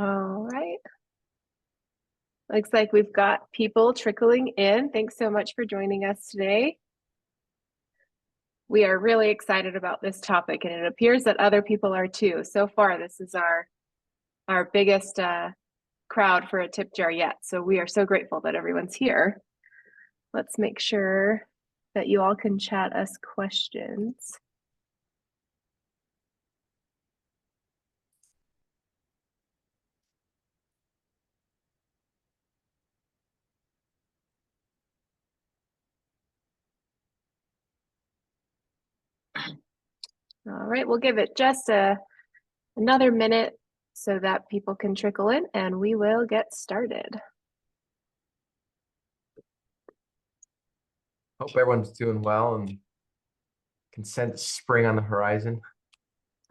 All right. Looks like we've got people trickling in. Thanks so much for joining us today. We are really excited about this topic, and it appears that other people are too. So far, this is our biggest crowd for a tip jar yet. So we are so grateful that everyone's here. Let's make sure that you all can chat us questions. All right, we'll give it just another minute so that people can trickle in, and we will get started. Hope everyone's doing well and can sense spring on the horizon.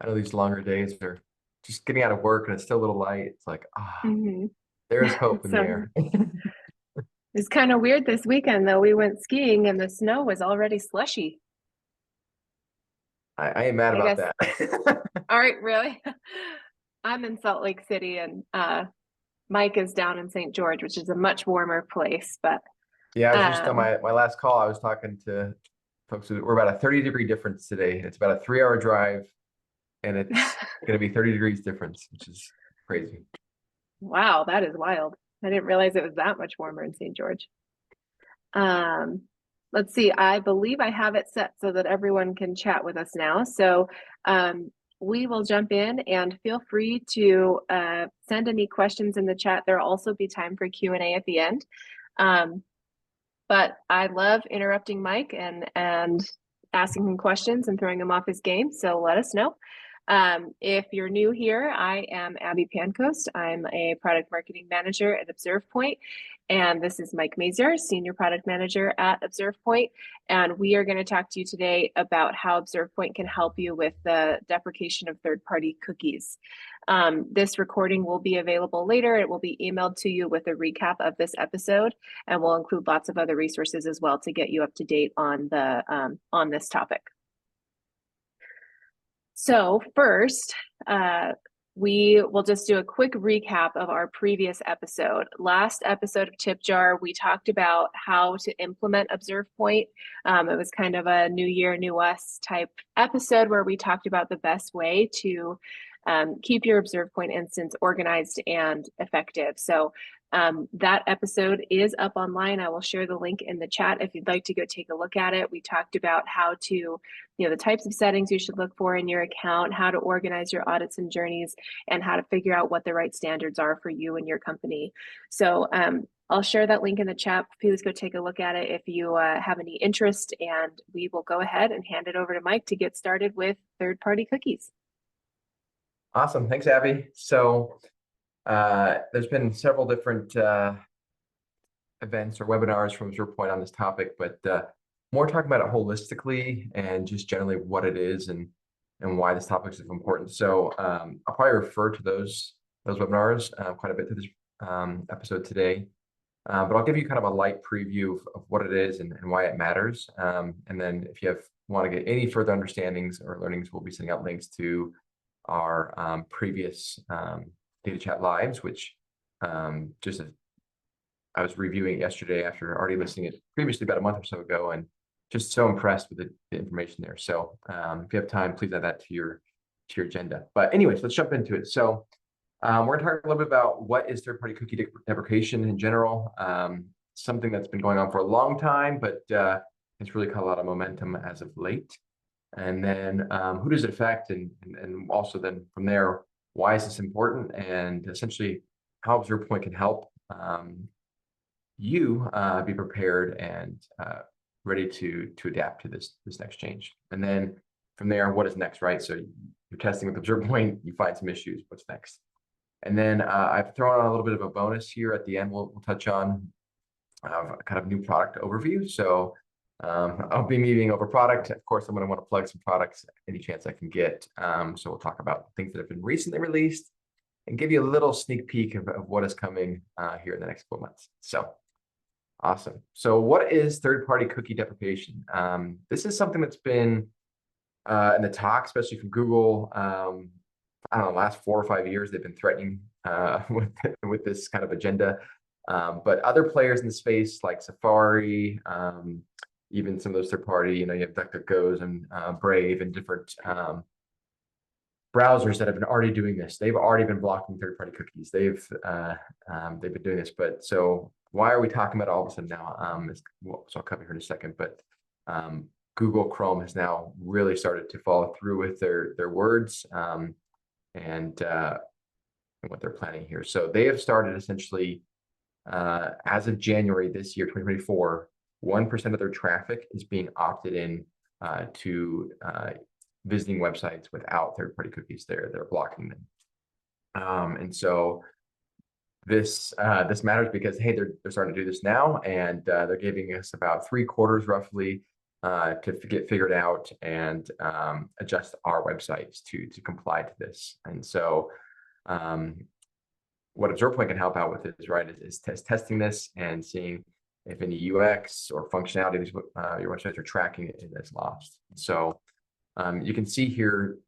I know these longer days are just getting out of work and it's still a little light. It's like, there's hope in the air. It's kind of weird this weekend, though. We went skiing and the snow was already slushy. I ain't mad about that. All right, really? I'm in Salt Lake City, and Mike is down in St. George, which is a much warmer place. But yeah, I was just on my last call. I was talking to folks. We're about a 30-degree difference today. It's about a 3-hour drive, and it's going to be 30 degrees difference, which is crazy. Wow, that is wild. I didn't realize it was that much warmer in St. George. Let's see. I believe I have it set so that everyone can chat with us now. So we will jump in, and feel free to send any questions in the chat. There'll also be time for Q&A at the end. But I love interrupting Mike and asking him questions and throwing him off his game. So let us know. If you're new here, I am Abby Pancoast. I'm a product marketing manager at ObservePoint, and this is Mike Mazier, senior product manager at ObservePoint. And we are going to talk to you today about how ObservePoint can help you with the deprecation of third-party cookies. This recording will be available later. It will be emailed to you with a recap of this episode, and we'll include lots of other resources as well to get you up to date on this topic. So first, we will just do a quick recap of our previous episode. Last episode of TipJar, we talked about how to implement ObservePoint. It was kind of a new year, new us type episode where we talked about the best way to keep your ObservePoint instance organized and effective. So that episode is up online. I will share the link in the chat if you'd like to go take a look at it. We talked about how to, the types of settings you should look for in your account, how to organize your audits and journeys, and how to figure out what the right standards are for you and your company. So I'll share that link in the chat. Please go take a look at it if you have any interest, and we will go ahead and hand it over to Mike to get started with third-party cookies. Awesome. Thanks, Abby. So there's been several different events or webinars from ObservePoint on this topic, but more talking about it holistically and just generally what it is and why this topic is important. So I'll probably refer to those webinars quite a bit through this episode today, but I'll give you kind of a light preview of what it is and why it matters. And then if you want to get any further understandings or learnings, we'll be sending out links to our previous data chat lives, which I was reviewing it yesterday after already listening it previously about a month or so ago, and just so impressed with the information there. So if you have time, please add that to your agenda. But anyways, let's jump into it. So we're going to talk a little bit about what is third-party cookie deprecation in general. Something that's been going on for a long time, but it's really caught a lot of momentum as of late. And then who does it affect, and also then from there, why is this important, and essentially how ObservePoint can help you be prepared and ready to adapt to this next change. And then from there, what is next, right? So you're testing with ObservePoint, you find some issues, what's next? And then I've thrown on a little bit of a bonus here at the end. We'll touch on kind of new product overview. So I'll be meeting over product. Of course, I'm going to want to plug some products any chance I can get. So we'll talk about things that have been recently released and give you a little sneak peek of what is coming here in the next couple months. So awesome. So what is third-party cookie deprecation? This is something that's been in the talk, especially from Google. I don't know, the last 4 or 5 years, they've been threatening with this kind of agenda. But other players in the space like Safari, even some of those third party, you have DuckDuckGo's and Brave and different browsers that have been already doing this. They've already been blocking third-party cookies. They've been doing this. But so why are we talking about all of a sudden now? So I'll cover here in a second. But Google Chrome has now really started to follow through with their words and what they're planning here. So they have started essentially as of January this year, 2024, 1% of their traffic is being opted in to visiting websites without third-party cookies. They're blocking them. And so this matters because, hey, they're starting to do this now, and they're giving us about 3 quarters roughly to get figured out and adjust our websites to comply to this. And so what ObservePoint can help out with is testing this and seeing if any UX or functionality your websites are tracking is lost. So you can see here,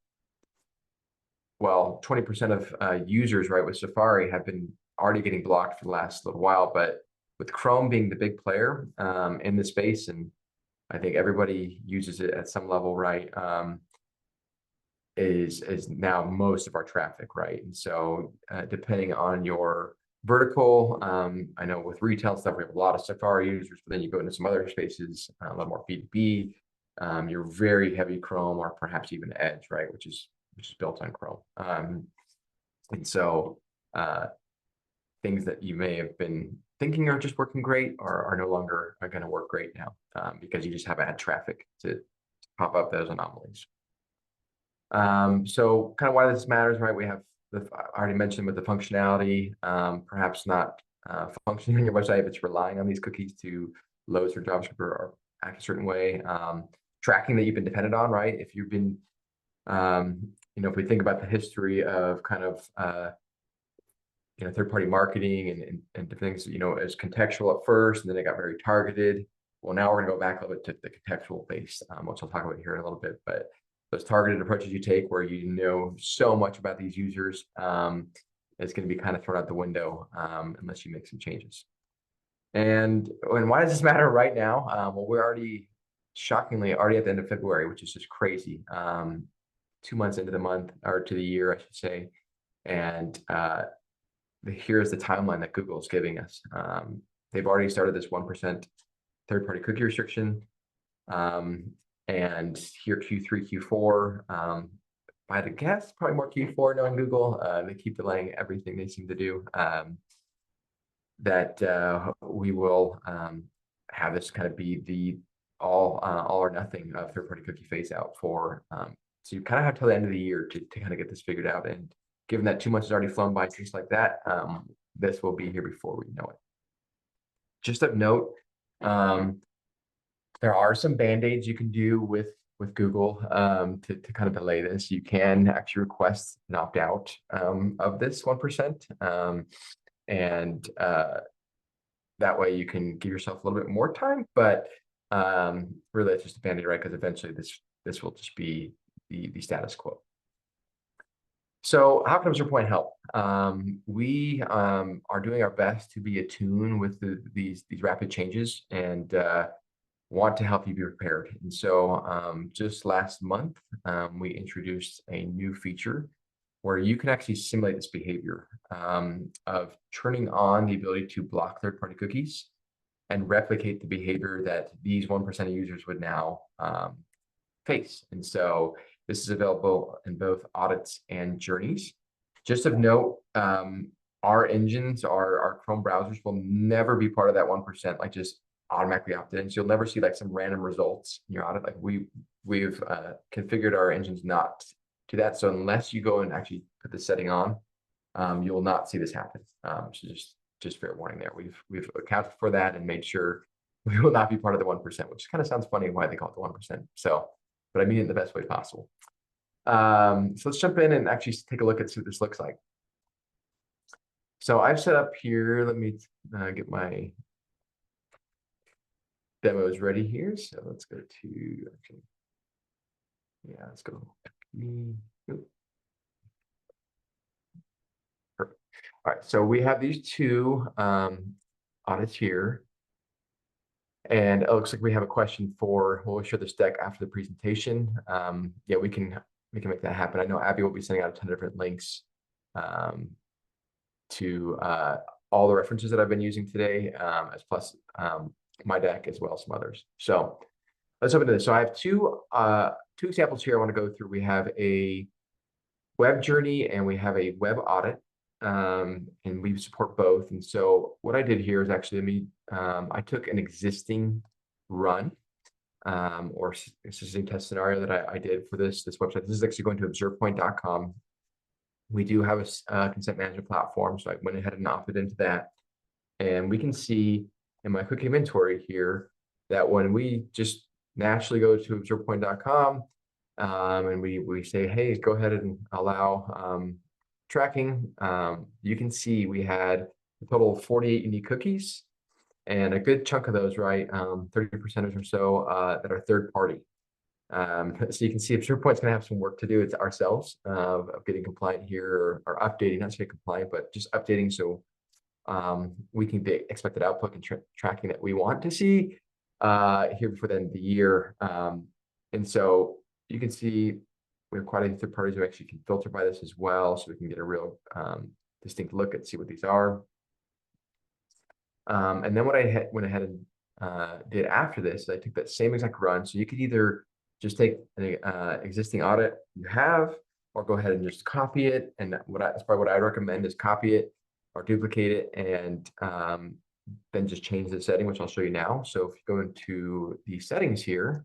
well, 20% of users, with Safari have been already getting blocked for the last little while, but with Chrome being the big player in the space, and I think everybody uses it at some level, is now most of our traffic, And so depending on your vertical, I know with retail stuff, we have a lot of Safari users, but then you go into some other spaces, a lot more B2B, you're very heavy Chrome or perhaps even Edge, which is built on Chrome. And so things that you may have been thinking are just working great are no longer going to work great now because you just haven't had traffic to pop up those anomalies. So kind of why this matters, We have I already mentioned with the functionality, perhaps not functioning on your website if it's relying on these cookies to load through JavaScript or act a certain way. Tracking that you've been dependent on, If you've been, if we think about the history of kind of, third-party marketing and things, as contextual at first, and then it got very targeted. Well, now we're going to go back a little bit to the contextual base, which I'll talk about here in a little bit. But those targeted approaches you take where you know so much about these users is going to be kind of thrown out the window unless you make some changes. And why does this matter right now? Well, we're shockingly already at the end of February, which is just crazy. 2 months into the month, or to the year, I should say. And here's the timeline that Google is giving us. They've already started this 1% third-party cookie restriction. And here Q3, Q4, I'd guess probably more Q4 knowing Google. They keep delaying everything they seem to do. That we will have this kind of be the all or nothing of third-party cookie phase out for. So you kind of have till the end of the year to kind of get this figured out. And given that 2 months has already flown by just like that, this will be here before we know it. Just of note, there are some band-aids you can do with Google to kind of delay this. You can actually request an opt-out of this 1%. And that way you can give yourself a little bit more time, but really it's just a band-aid, Because eventually this will just be the status quo. So how can ObservePoint help? We are doing our best to be attuned with these rapid changes and want to help you be prepared. And so just last month, we introduced a new feature where you can actually simulate this behavior of turning on the ability to block third-party cookies and replicate the behavior that these 1% of users would now face. And so this is available in both audits and journeys. Just of note, our engines, our Chrome browsers will never be part of that 1%, just automatically opt in. So you'll never see some random results in your audit. We've configured our engines not to that. So unless you go and actually put the setting on, you will not see this happen. So just fair warning there. We've accounted for that and made sure we will not be part of the 1%, which kind of sounds funny why they call it the 1%. So, but I mean it in the best way possible. So let's jump in and actually take a look at what this looks like. So I've set up here, let me get my demos ready here. So let's go to, let's go. Perfect. All right, so we have these two audits here. And it looks like we have a question for, we'll show this deck after the presentation. Yeah, we can make that happen. I know Abby will be sending out a ton of different links to all the references that I've been using today, as plus my deck as well as some others. So let's open this. So I have two examples here I want to go through. We have a web journey and we have a web audit. And we support both. And so what I did here is actually I took an existing run or existing test scenario that I did for this website. This is actually going to ObservePoint.com. We do have a consent management platform, so I went ahead and opted into that. And we can see in my quick inventory here that when we just naturally go to ObservePoint.com and we say, hey, go ahead and allow tracking, you can see we had a total of 48 unique cookies, and a good chunk of those, right, 30% or so that are third party. So you can see ObservePoint's going to have some work to do. It's ourselves of getting compliant here, or updating, not say compliant, but just updating so we can get expected output and tracking that we want to see here before the end of the year. And so you can see we have quite a few third parties who actually can filter by this as well, so we can get a real distinct look and see what these are. And then what I went ahead and did after this, I took that same exact run. So you could either just take an existing audit you have, or go ahead and just copy it. And that's probably what I recommend, is copy it or duplicate it, and then just change the setting, which I'll show you now. So if you go into the settings here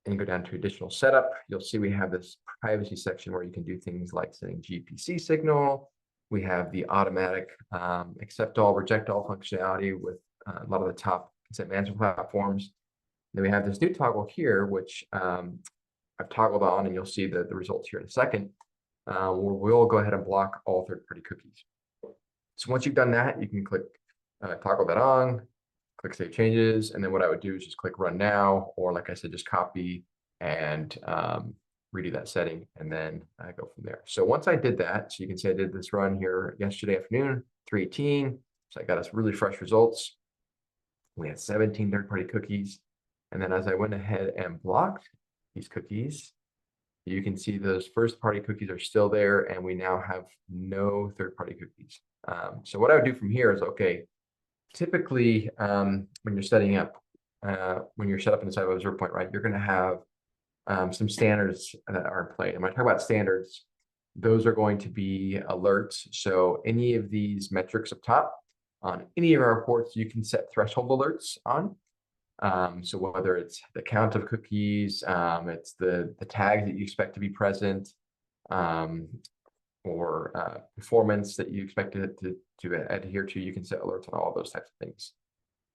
and go down to additional setup, you'll see we have this privacy section where you can do things like setting GPC signal. We have the automatic accept all, reject all functionality with a lot of the top consent management platforms. Then we have this new toggle here, which I've toggled on, and you'll see the results here in a second, where we'll go ahead and block all third-party cookies. So once you've done that, you can click toggle that on, click Save Changes, and then what I would do is just click Run Now, or like I said, just copy and redo that setting, and then I go from there. So once I did that, so you can see I did this run here yesterday afternoon, 3:18. So I got us really fresh results. We had 17 third-party cookies. And then as I went ahead and blocked these cookies, you can see those first-party cookies are still there, and we now have no third-party cookies. So what I would do from here is, okay, typically when you're setting up, when you're set up inside of ObservePoint, right, you're going to have some standards that are in play. And when I talk about standards, those are going to be alerts. So any of these metrics up top on any of our reports, you can set threshold alerts on. So whether it's the count of cookies, it's the tags that you expect to be present, or performance that you expect it to adhere to, you can set alerts on all of those types of things.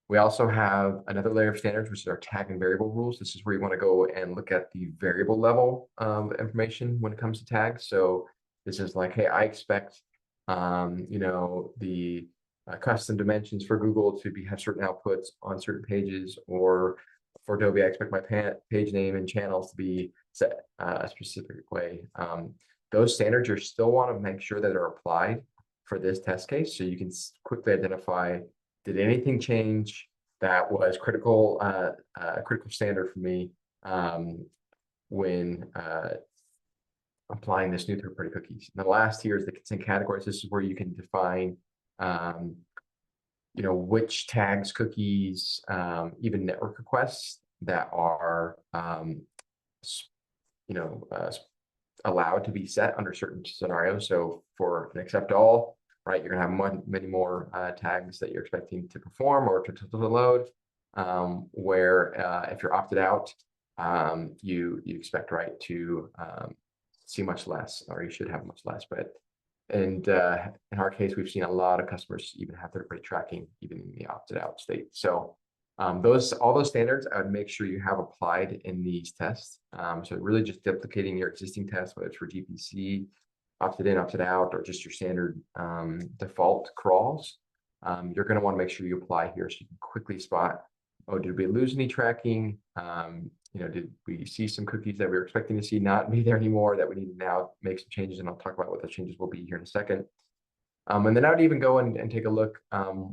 We also have another layer of standards, which is our tag and variable rules. This is where you want to go and look at the variable level of information when it comes to tags. So this is like, hey, I expect, the custom dimensions for Google to have certain outputs on certain pages, or for Adobe, I expect my page name and channels to be set a specific way. Those standards, you still want to make sure that are applied for this test case, so you can quickly identify, did anything change that was critical standard for me when applying this new third-party cookies. And the last here is the consent categories. This is where you can define which tags, cookies, even network requests that are allowed to be set under certain scenarios. So for an accept all, right, you're gonna have many more tags that you're expecting to perform or to load, where if you're opted out, you expect, right, to see much less, or you should have much less. But in our case, we've seen a lot of customers even have third-party tracking even in the opted out state. So all those standards, I would make sure you have applied in these tests. So really just duplicating your existing tests, whether it's for GPC, opted in, opted out, or just your standard default crawls. You're going to want to make sure you apply here so you can quickly spot, oh, did we lose any tracking? did we see some cookies that we were expecting to see not be there anymore that we need to now make some changes? And I'll talk about what those changes will be here in a second. And then I would even go and take a look,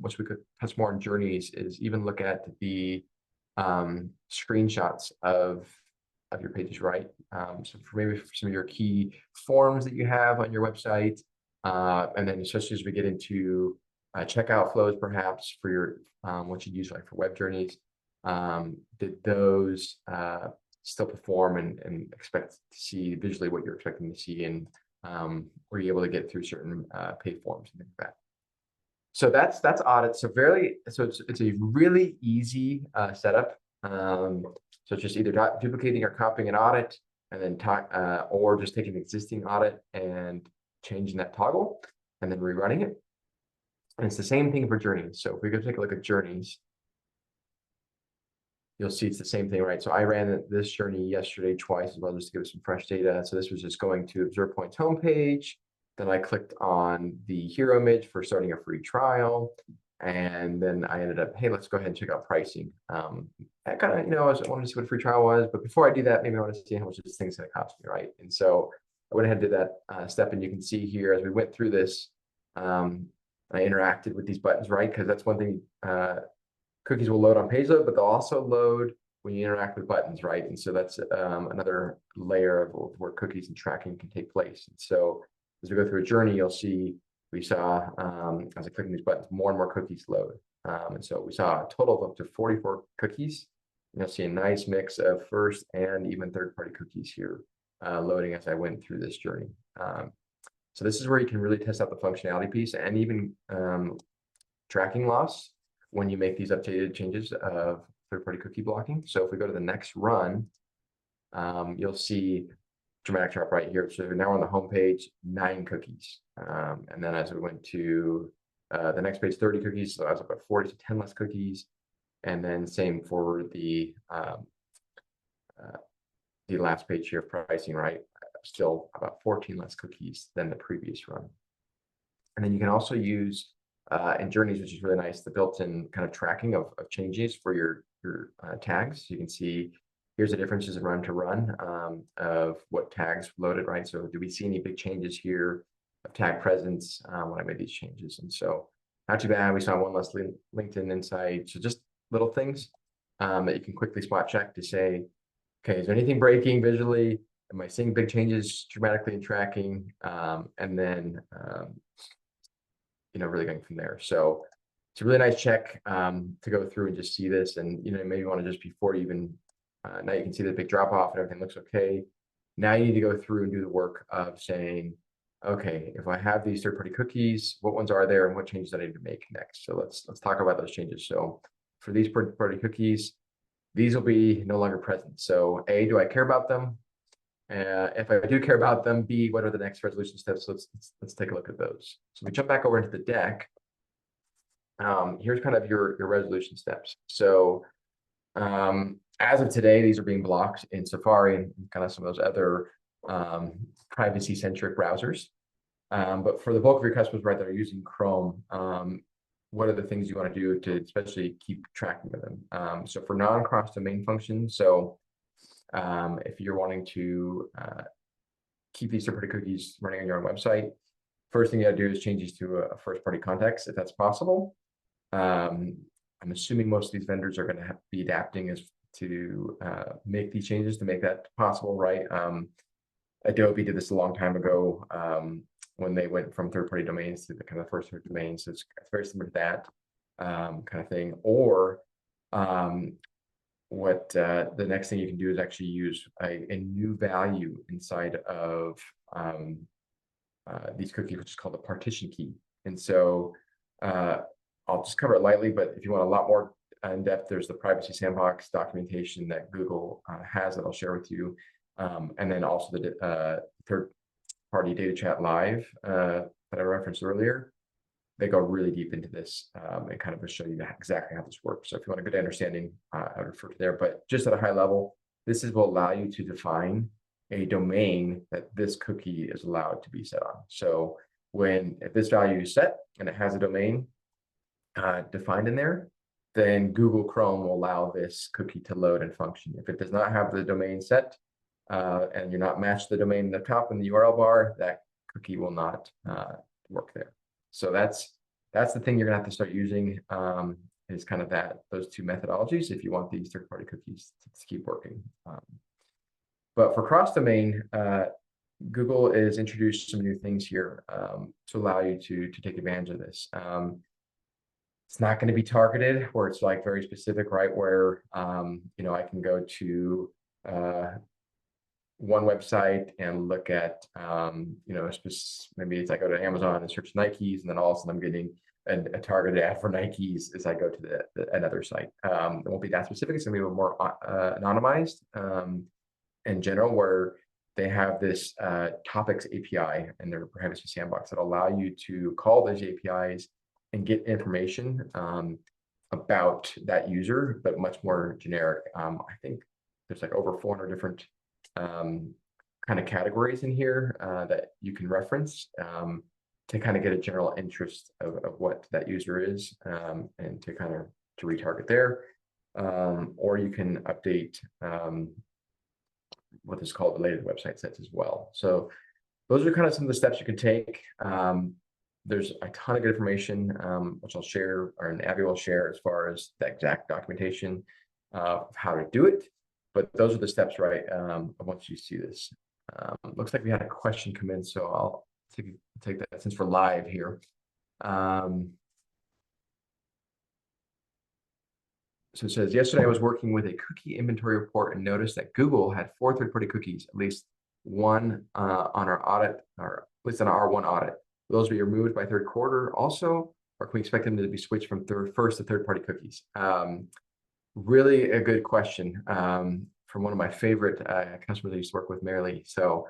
which we could touch more on journeys, is even look at the screenshots of your pages, right? So for maybe for some of your key forms that you have on your website, and then especially as we get into checkout flows, perhaps for your what you use like for web journeys, did those still perform and expect to see visually what you're expecting to see, and were you able to get through certain pay forms and things like that? So that's audit. So it's a really easy setup. So it's just either duplicating or copying an audit, and then or just taking an existing audit and changing that toggle and then rerunning it. And it's the same thing for journeys. So if we go take a look at journeys, you'll see it's the same thing, right? So I ran this journey yesterday twice as well, just to give us some fresh data. So this was just going to ObservePoint's homepage. Then I clicked on the hero image for starting a free trial. And then I ended up, hey, let's go ahead and check out pricing. I kind of, I wanted to see what a free trial was, but before I do that, maybe I want to see how much this thing's going to cost me, right? And so I went ahead and did that step, and you can see here as we went through this, I interacted with these buttons, right? Because that's one thing, cookies will load on page load, but they'll also load when you interact with buttons, right? And so that's another layer of where cookies and tracking can take place. And so as we go through a journey, you'll see we saw, as I click on these buttons, more and more cookies load. And so we saw a total of up to 44 cookies. And you'll see a nice mix of first and even third-party cookies here loading as I went through this journey. So this is where you can really test out the functionality piece and even tracking loss when you make these updated changes of third-party cookie blocking. So if we go to the next run, you'll see dramatic drop right here. So now on the home page, 9 cookies. And then as we went to the next page, 30 cookies. So I was up at 40 to 10 less cookies. And then same for the last page here of pricing, right? Still about 14 less cookies than the previous run. And then you can also use in journeys, which is really nice, the built-in kind of tracking of changes for your tags. You can see here's the differences in run to run of what tags loaded, right? So do we see any big changes here of tag presence when I made these changes? And so not too bad. We saw one less LinkedIn insight. So just little things that you can quickly spot check to say, okay, is there anything breaking visually? Am I seeing big changes dramatically in tracking? And then really going from there. So it's a really nice check to go through and just see this. And maybe you want to just before you even now you can see the big drop off and everything looks okay. Now you need to go through and do the work of saying, okay, if I have these third-party cookies, what ones are there and what changes I need to make next? So let's talk about those changes. So for these third-party cookies, these will be no longer present. So A, do I care about them? If I do care about them, B, what are the next resolution steps? So let's take a look at those. So we jump back over into the deck. Here's kind of your resolution steps. So as of today, these are being blocked in Safari and kind of some of those other privacy-centric browsers. But for the bulk of your customers, right, that are using Chrome, what are the things you want to do to especially keep tracking of them? So for non-cross domain functions, so if you're wanting to keep these third-party cookies running on your own website, first thing you gotta do is change these to a first-party context, if that's possible. I'm assuming most of these vendors are going to be adapting as to make these changes to make that possible, right? Adobe did this a long time ago when they went from third-party domains to the kind of first-party domains. So it's very similar to that kind of thing. Or what the next thing you can do is actually use a new value inside of these cookies, which is called the partition key. And so I'll just cover it lightly, but if you want a lot more in depth, there's the Privacy Sandbox documentation that Google has that I'll share with you. And then also the third-party data chat live that I referenced earlier. They go really deep into this and kind of show you exactly how this works. So if you want a good understanding, I would refer to there. But just at a high level, this will allow you to define a domain that this cookie is allowed to be set on. So if this value is set and it has a domain defined in there, then Google Chrome will allow this cookie to load and function. If it does not have the domain set, and you're not matched the domain in the top in the URL bar, that cookie will not work there. So that's the thing you're gonna have to start using, is kind of those two methodologies if you want these third-party cookies to keep working. But for cross-domain, Google has introduced some new things here to allow you to take advantage of this. It's not going to be targeted where it's like very specific, right? Where I can go to one website and look at maybe it's I go to Amazon and search Nikes, and then all of a sudden I'm getting a targeted ad for Nikes as I go to another site. It won't be that specific. It's going to be a little more anonymized in general, where they have this topics API in their privacy sandbox that allow you to call those APIs and get information about that user, but much more generic. I think there's like over 400 different kind of categories in here that you can reference to kind of get a general interest of what that user is, and to kind of to retarget there. Or you can update what is called related website sets as well. So those are kind of some of the steps you can take. There's a ton of good information, which I'll share, or Abby will share, as far as the exact documentation of how to do it. But those are the steps, right? Once you see this. Looks like we had a question come in, so I'll take that since we're live here. So it says, yesterday I was working with a cookie inventory report and noticed that Google had 4 third-party cookies, at least one on our audit, or at least on our one audit. Will those be removed by third quarter also, or can we expect them to be switched from first to third-party cookies? Really a good question from one of my favorite customers I used to work with, Marilee. So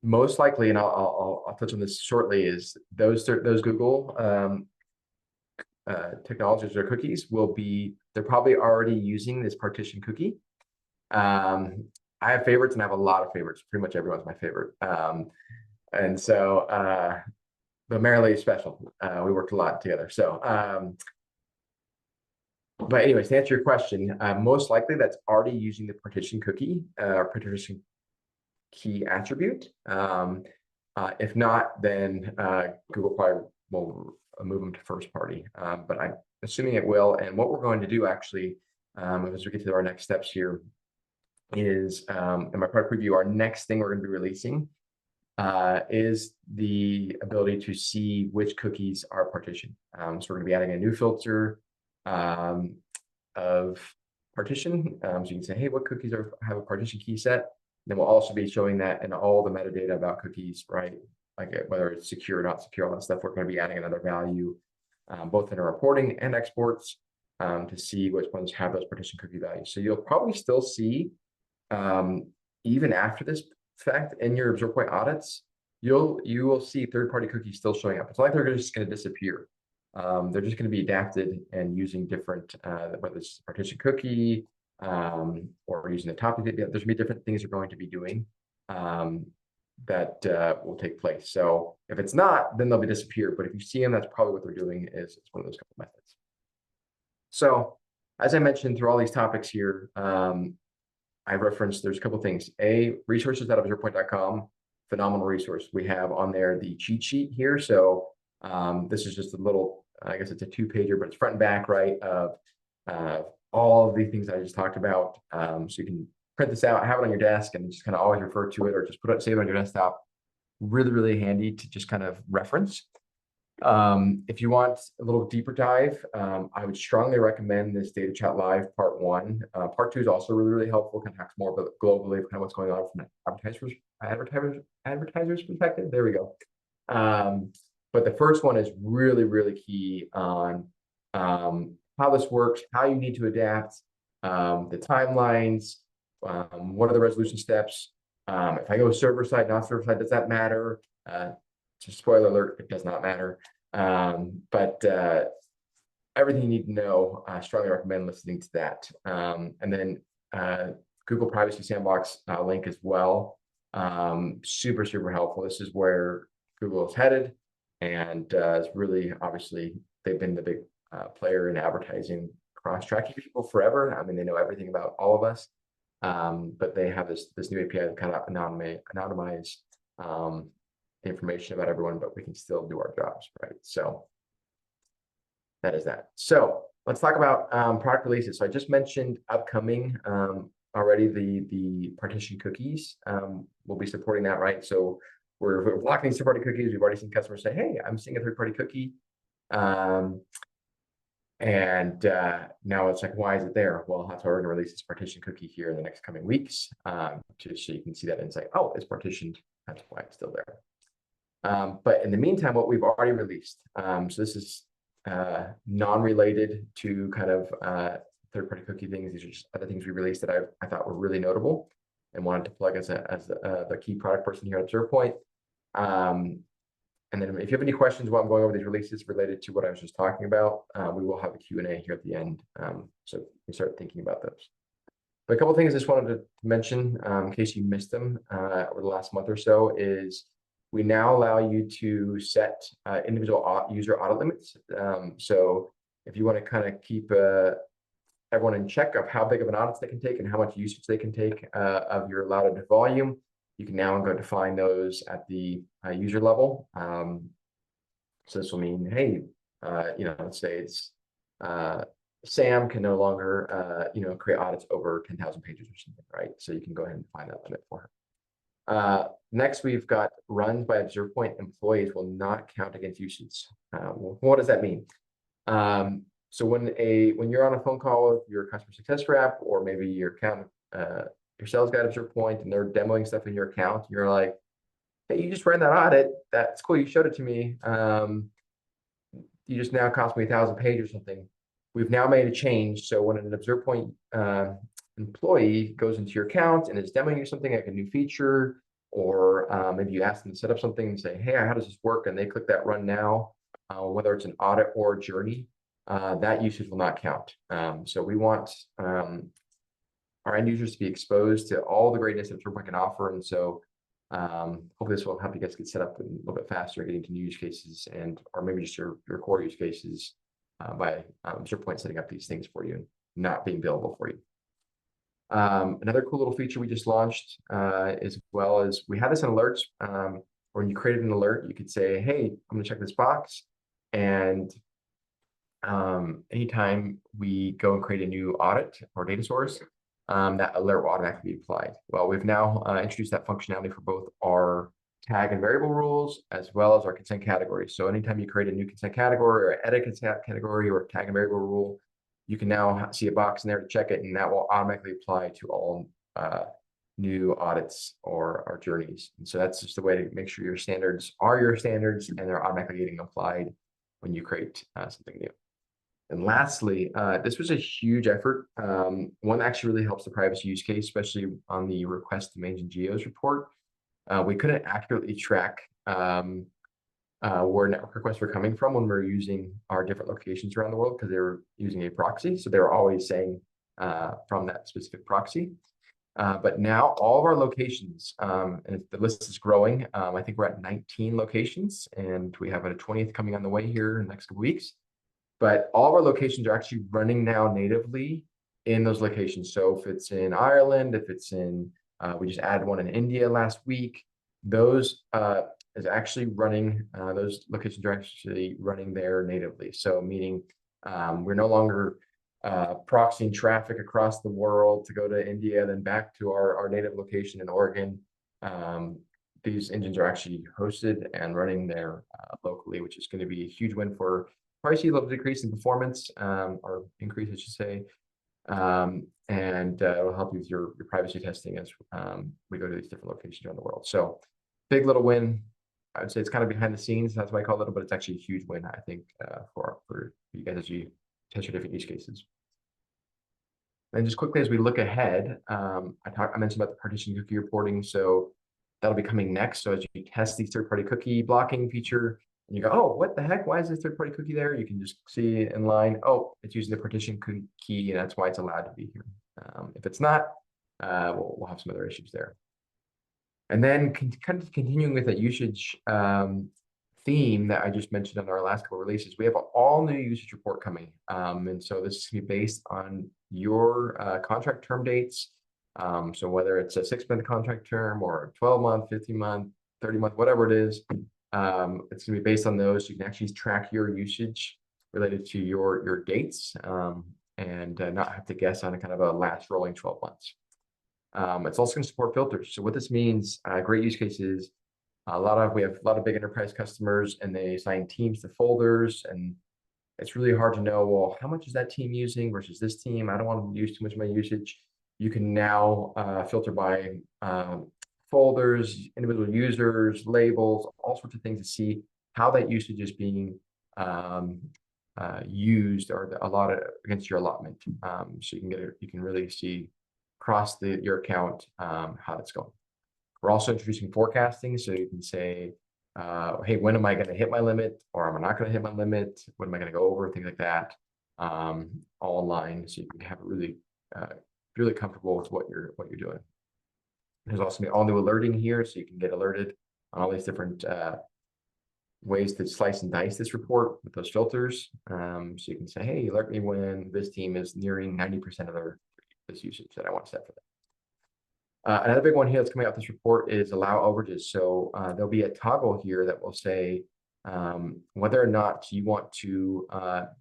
most likely, and I'll touch on this shortly, is those Google technologies or cookies they're probably already using this partition cookie. I have favorites, and I have a lot of favorites. Pretty much everyone's my favorite. And so, but Marilee is special. We worked a lot together. So, but anyways, to answer your question, most likely that's already using the partition cookie or partition key attribute. If not, then Google probably will move them to first party. But I'm assuming it will. And what we're going to do actually, as we get to our next steps here, is in my product preview, our next thing we're going to be releasing is the ability to see which cookies are partitioned. So we're going to be adding a new filter of partition. So you can say, hey, what cookies have a partition key set? Then we'll also be showing that in all the metadata about cookies, right? Like whether it's secure or not secure, all that stuff. We're going to be adding another value, both in our reporting and exports, to see which ones have those partition cookie values. So you'll probably still see, even after this fact, in your ObservePoint audits, you will see third-party cookies still showing up. It's not like they're just going to disappear. They're just going to be adapted and using different, whether it's partition cookie or using the topic. There's going to be different things you're going to be doing that will take place. So if it's not, then they'll be disappeared. But if you see them, that's probably what they're doing. Is it's one of those couple methods. So as I mentioned, through all these topics here, I referenced there's a couple things. Resources.observepoint.com, phenomenal resource. We have on there the cheat sheet here. So this is just a little, I guess it's a 2-pager, but it's front and back, right, of all of the things I just talked about. So you can print this out, have it on your desk, and just kind of always refer to it, or just save it on your desktop. Really, really handy to just kind of reference. If you want a little deeper dive, I would strongly recommend this Data Chat Live Part 1. Part 2 is also really, really helpful. Kind of talks more about globally kind of what's going on from an advertiser's perspective. There we go. But the first one is really, really key on how this works, how you need to adapt, the timelines, what are the resolution steps. If I go server side, not server side, does that matter? Just spoiler alert, it does not matter. But everything you need to know, I strongly recommend listening to that. And then Google Privacy Sandbox link as well. Super, super helpful. This is where Google is headed, and it's really obviously they've been the big player in advertising, cross-tracking people forever. I mean, they know everything about all of us, but they have this new API that kind of anonymize information about everyone, but we can still do our jobs, right? So that is that. So let's talk about product releases. So I just mentioned upcoming already the partition cookies. We'll be supporting that, right? So we're blocking these third-party cookies. We've already seen customers say, hey, I'm seeing a third-party cookie. Now it's like, why is it there? Well, that's why we're going to release this partition cookie here in the next coming weeks, just so you can see that and say, oh, it's partitioned. That's why it's still there. But in the meantime, what we've already released. So this is non-related to kind of third-party cookie things. These are just other things we released that I thought were really notable and wanted to plug as the key product person here at ObservePoint. And then if you have any questions while I'm going over these releases related to what I was just talking about, we will have a Q&A here at the end. So you can start thinking about those. But a couple of things I just wanted to mention in case you missed them over the last month or so is we now allow you to set individual user audit limits. So if you want to kind of keep everyone in check of how big of an audit they can take and how much usage they can take of your allowed volume, you can now go define those at the user level. So this will mean, hey, let's say it's Sam can no longer, create audits over 10,000 pages or something, right? So you can go ahead and define that limit for her. Next, we've got runs by ObservePoint employees will not count against usage. What does that mean? So when you're on a phone call with your customer success rep, or maybe your account, your sales guy at ObservePoint, and they're demoing stuff in your account, you're like, hey, you just ran that audit. That's cool. You showed it to me. You just now cost me 1,000 pages or something. We've now made a change. So when an ObservePoint employee goes into your account and is demoing you something like a new feature, or maybe you ask them to set up something and say, hey, how does this work? And they click that run now, whether it's an audit or a journey, that usage will not count. So we want our end users to be exposed to all the greatness that ObservePoint can offer. And so hopefully this will help you guys get set up a little bit faster, getting to new use cases or maybe just your core use cases by ObservePoint setting up these things for you and not being billable for you. Another cool little feature we just launched as well as we had this in alerts. When you created an alert, you could say, hey, I'm going to check this box. And anytime we go and create a new audit or data source, that alert will automatically be applied. Well, we've now introduced that functionality for both our tag and variable rules as well as our consent categories. So anytime you create a new consent category or edit consent category or tag and variable rule, you can now see a box in there to check it, and that will automatically apply to all new audits or journeys. And so that's just a way to make sure your standards are your standards and they're automatically getting applied when you create something new. And lastly, this was a huge effort. One that actually really helps the privacy use case, especially on the request domains and geos report. We couldn't accurately track where network requests were coming from when we were using our different locations around the world because they were using a proxy. So they were always saying from that specific proxy. But now all of our locations, and the list is growing. I think we're at 19 locations, and we have a 20th coming on the way here in the next couple weeks. But all of our locations are actually running now natively in those locations. So if it's in Ireland, if it's in, we just added one in India last week, those is actually running, those locations are actually running there natively. So meaning we're no longer proxying traffic across the world to go to India, then back to our native location in Oregon. These engines are actually hosted and running there locally, which is going to be a huge win for probably see a little decrease in performance or increase, I should say. And it'll help you with your privacy testing as we go to these different locations around the world. So big little win. I would say it's kind of behind the scenes. That's why I call it, but it's actually a huge win, I think, for you guys as you test your different use cases. And just quickly as we look ahead, I mentioned about the partition cookie reporting. So that'll be coming next. So as you test the third-party cookie blocking feature, and you go, oh, what the heck? Why is this third-party cookie there? You can just see in line, oh, it's using the partition key, and that's why it's allowed to be here. If it's not, we'll have some other issues there. And then kind of continuing with that usage theme that I just mentioned in our last couple of releases, we have an all new usage report coming. And so this is going to be based on your contract term dates. So whether it's a 6-month contract term or a 12-month, 15-month, 30-month, whatever it is, it's going to be based on those. You can actually track your usage related to your dates and not have to guess on a kind of a last rolling 12 months. It's also going to support filters. So what this means, great use cases. We have a lot of big enterprise customers, and they assign teams to folders, and it's really hard to know, well, how much is that team using versus this team? I don't want to use too much of my usage. You can now filter by folders, individual users, labels, all sorts of things to see how that usage is being used or allotted against your allotment. So you can really see across your account how that's going. We're also introducing forecasting, so you can say, hey, when am I going to hit my limit, or am I not going to hit my limit? When am I going to go over? Things like that, all online, so you can have it really comfortable with what you're doing. There's also all new alerting here, so you can get alerted on all these different ways to slice and dice this report with those filters. So you can say, hey, alert me when this team is nearing 90% of this usage that I want to set for them. Another big one here that's coming out this report is allow overages. So there'll be a toggle here that will say whether or not you want to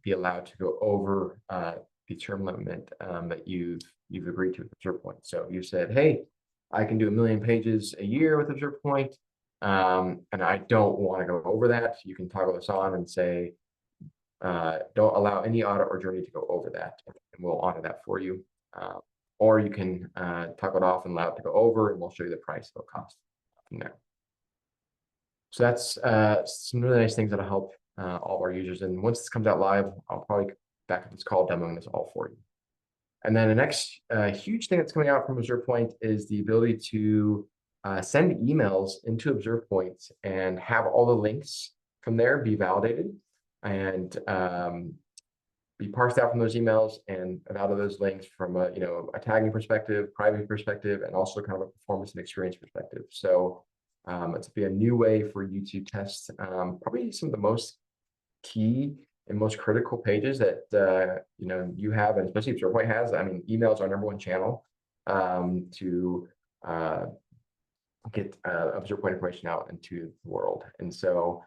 be allowed to go over the term limit that you've agreed to with ObservePoint. So you said, hey, I can do 1 million pages a year with ObservePoint, and I don't want to go over that. You can toggle this on and say, don't allow any audit or journey to go over that, and we'll honor that for you. Or you can toggle it off and allow it to go over, and we'll show you the price it'll cost from there. So that's some really nice things that'll help all of our users. And once this comes out live, I'll probably back up this call demoing this all for you. And then the next huge thing that's coming out from ObservePoint is the ability to send emails into ObservePoint and have all the links from there be validated and be parsed out from those emails and out of those links from a tagging perspective, privacy perspective, and also kind of a performance and experience perspective. So it's be a new way for you to test probably some of the most key and most critical pages that you have, and especially ObservePoint has. I mean, email is our #1 channel to get ObservePoint information out into the world, and so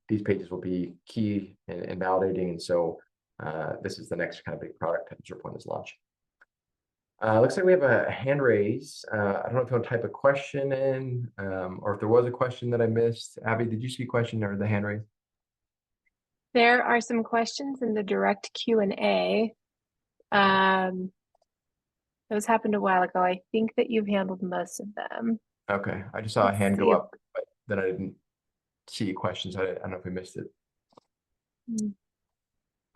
these pages will be key in validating, and so this is the next kind of big product that ObservePoint is launching. Looks like we have a hand raise. I don't know if you want to type a question in, or if there was a question that I missed. Abby, did you see a question or the hand raise? There are some questions in the direct Q&A. Those happened a while ago. I think that you've handled most of them. Okay, I just saw a hand go up, but then I didn't see questions. I don't know if we missed it.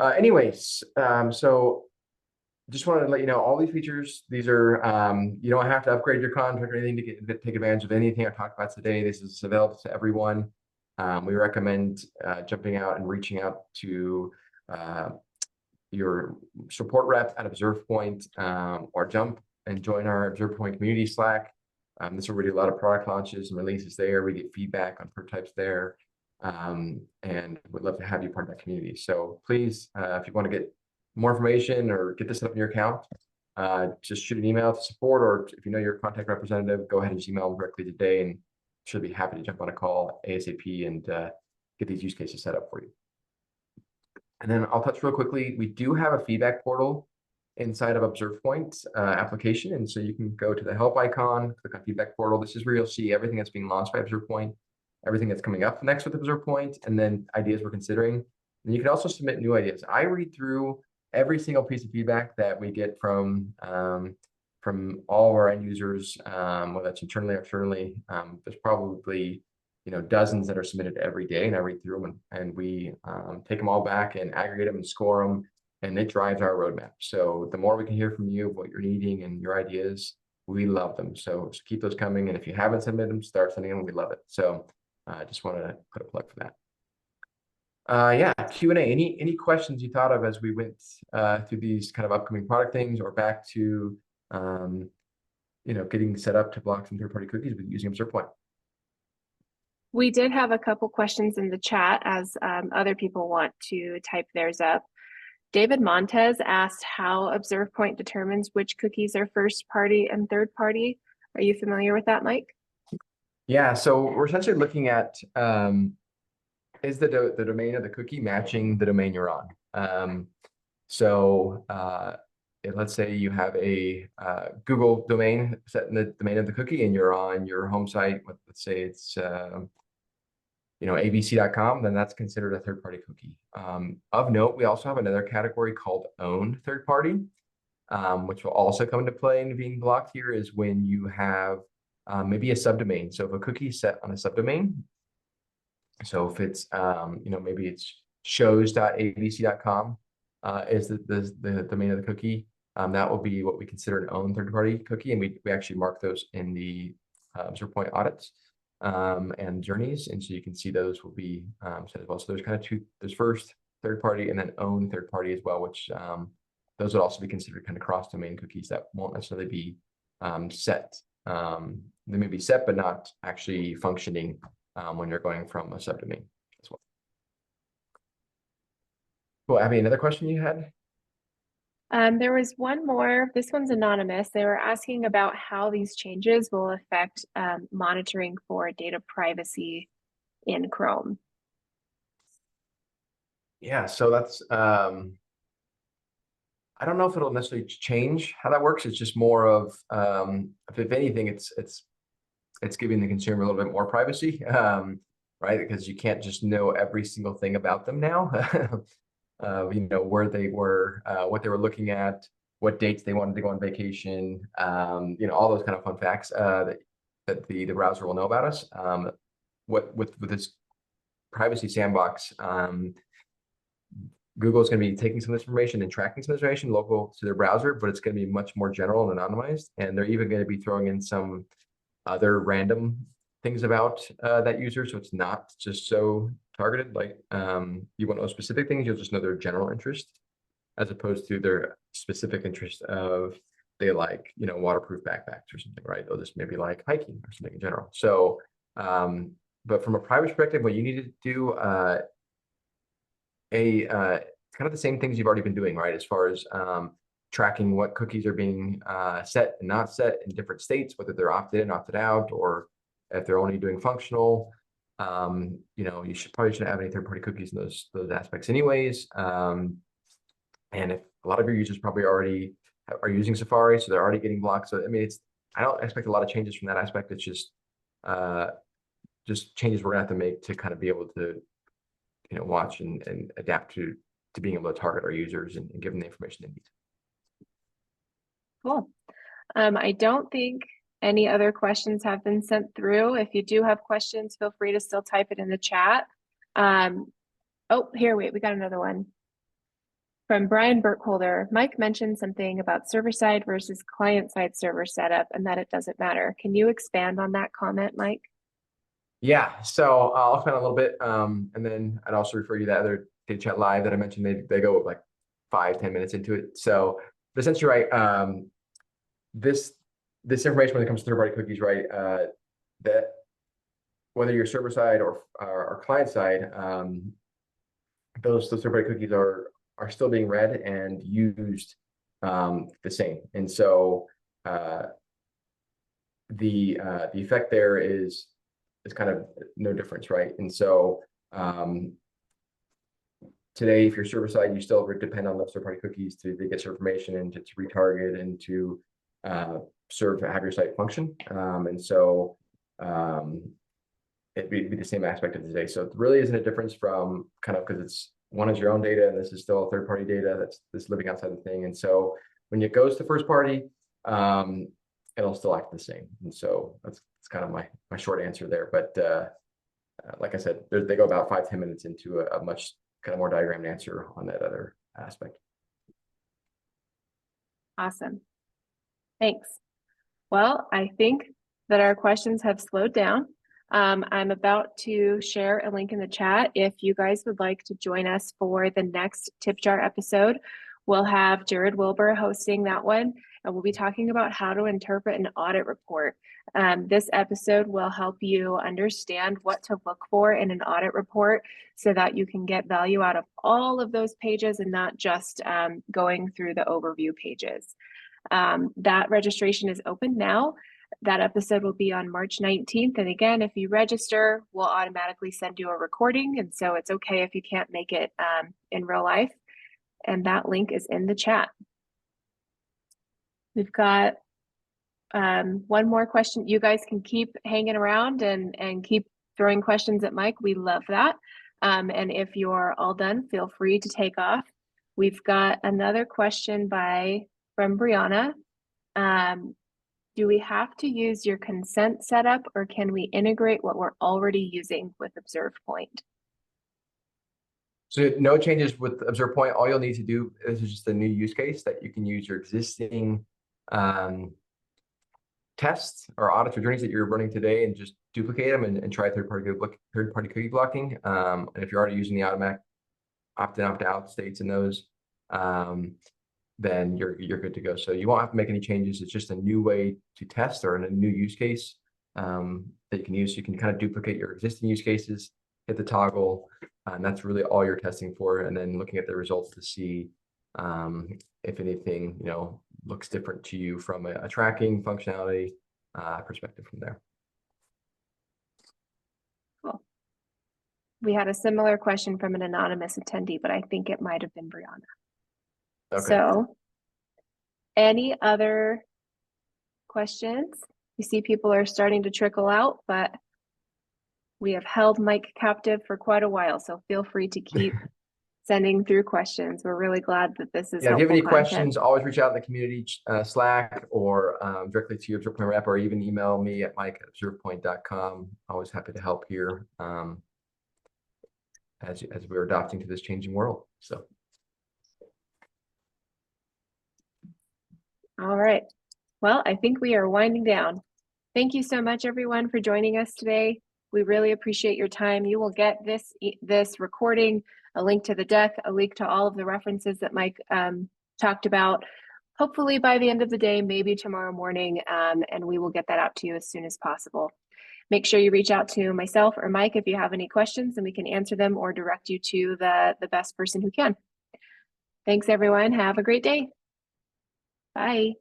Anyways, so just wanted to let you know all these features. These are you don't have to upgrade your contract or anything to take advantage of anything I talked about today. This is available to everyone. We recommend jumping out and reaching out to your support rep at ObservePoint, or jump and join our ObservePoint community Slack. This is where we do a lot of product launches and releases there. We get feedback on prototypes there, and we'd love to have you part of that community. So please, if you want to get more information or get this up in your account, just shoot an email to support, or if you know your contact representative, go ahead and just email them directly today, and should be happy to jump on a call ASAP and get these use cases set up for you. And then I'll touch real quickly. We do have a feedback portal inside of ObservePoint application, and so you can go to the help icon, click on feedback portal. This is where you'll see everything that's being launched by ObservePoint, everything that's coming up next with ObservePoint, and then ideas we're considering. And you can also submit new ideas. I read through every single piece of feedback that we get from all of our end users, whether that's internally or externally. There's probably dozens that are submitted every day, and I read through them, and we take them all back and aggregate them and score them, and it drives our roadmap. So the more we can hear from you of what you're needing and your ideas, we love them. So just keep those coming, and if you haven't submitted them, start sending them. We love it. So I just want to put a plug for that. Yeah, Q&A. Any questions you thought of as we went through these kind of upcoming product things, or back to getting set up to block some third-party cookies with using ObservePoint? We did have a couple questions in the chat as other people want to type theirs up. David Montez asked how ObservePoint determines which cookies are first party and third party. Are you familiar with that, Mike? Yeah, so we're essentially looking at is the domain of the cookie matching the domain you're on? Let's say you have a Google domain set in the domain of the cookie and you're on your home site, let's say it's abc.com, then that's considered a third-party cookie. Of note, we also have another category called owned third-party, which will also come into play in being blocked here is when you have maybe a subdomain. So if a cookie is set on a subdomain, so if it's maybe it's shows.abc.com is the domain of the cookie, that will be what we consider an owned third-party cookie, and we actually mark those in the ObservePoint audits and journeys, and so you can see those will be set as well. So there's kind of two: there's first third-party and then owned third-party as well, which those would also be considered kind of cross-domain cookies that won't necessarily be set. They may be set but not actually functioning when you're going from a subdomain as well. Cool. Abby, another question you had? There was one more. This one's anonymous. They were asking about how these changes will affect monitoring for data privacy in Chrome. Yeah, so that's I don't know if it'll necessarily change how that works. It's just more of if anything, it's giving the consumer a little bit more privacy, right? Because you can't just know every single thing about them now. Where they were, what they were looking at, what dates they wanted to go on vacation, all those kind of fun facts that the browser will know about us. With this privacy sandbox, Google's going to be taking some information and tracking some information local to their browser, but it's going to be much more general and anonymized. And they're even going to be throwing in some other random things about that user, so it's not just so targeted. Like you won't know specific things; you'll just know their general interest, as opposed to their specific interest of they like waterproof backpacks or something, right? They'll just maybe like hiking or something in general. So, but from a privacy perspective, what you need to do kind of the same things you've already been doing, right? As far as tracking what cookies are being set and not set in different states, whether they're opted in, opted out, or if they're only doing functional. You shouldn't have any third-party cookies in those aspects anyways. And if a lot of your users probably already are using Safari, so they're already getting blocked. So I mean, I don't expect a lot of changes from that aspect. It's just changes we're gonna have to make to kind of be able to watch and adapt to being able to target our users and give them the information they need. Cool. I don't think any other questions have been sent through. If you do have questions, feel free to still type it in the chat. We got another one. From Brian Burkholder, Mike mentioned something about server-side versus client-side server setup and that it doesn't matter. Can you expand on that comment, Mike? Yeah, so I'll expand a little bit, and then I'd also refer you to that other data chat live that I mentioned. They go like 5-10 minutes into it. So essentially, right, this information when it comes to third-party cookies, right, that whether you're server-side or client-side, those third-party cookies are still being read and used the same. And so the effect there is kind of no difference, right? And so today, if you're server-side, you still depend on those third-party cookies to get your information and to retarget and to have your site function. And so it'd be the same aspect of today. So it really isn't a difference from kind of, because one is your own data and this is still third-party data that's living outside the thing. And so when it goes to first party, it'll still act the same. And so that's kind of my short answer there. But like I said, they go about 5-10 minutes into a much kind of more diagrammed answer on that other aspect. Awesome. Thanks. Well, I think that our questions have slowed down. I'm about to share a link in the chat if you guys would like to join us for the next TipJar episode. We'll have Jared Wilbur hosting that one, and we'll be talking about how to interpret an audit report. This episode will help you understand what to look for in an audit report so that you can get value out of all of those pages and not just going through the overview pages. That registration is open now. That episode will be on March 19th. And again, if you register, we'll automatically send you a recording. And so it's okay if you can't make it in real life. And that link is in the chat. We've got one more question. You guys can keep hanging around and keep throwing questions at Mike. We love that. And if you're all done, feel free to take off. We've got another question from Brianna. Do we have to use your consent setup, or can we integrate what we're already using with ObservePoint? So no changes with ObservePoint. All you'll need to do is just a new use case that you can use your existing tests or audits or journeys that you're running today and just duplicate them and try third-party cookie blocking. And if you're already using the automatic opt-in, opt-out states in those, then you're good to go. So you won't have to make any changes. It's just a new way to test or in a new use case that you can use. You can kind of duplicate your existing use cases, hit the toggle, and that's really all you're testing for. And then looking at the results to see if anything, looks different to you from a tracking functionality perspective from there. Cool. We had a similar question from an anonymous attendee, but I think it might have been Brianna. Okay. So any other questions? You see people are starting to trickle out, but we have held Mike captive for quite a while, so feel free to keep sending through questions. We're really glad that this is if you have any content. questions, always reach out in the community Slack or directly to your ObservePoint rep, or even email me at mike@observepoint.com. Always happy to help here as we're adapting to this changing world. So. All right. Well, I think we are winding down. Thank you so much, everyone, for joining us today. We really appreciate your time. You will get this recording, a link to the deck, a link to all of the references that Mike talked about, hopefully by the end of the day, maybe tomorrow morning, and we will get that out to you as soon as possible. Make sure you reach out to myself or Mike if you have any questions, and we can answer them or direct you to the best person who can. Thanks, everyone. Have a great day. Bye.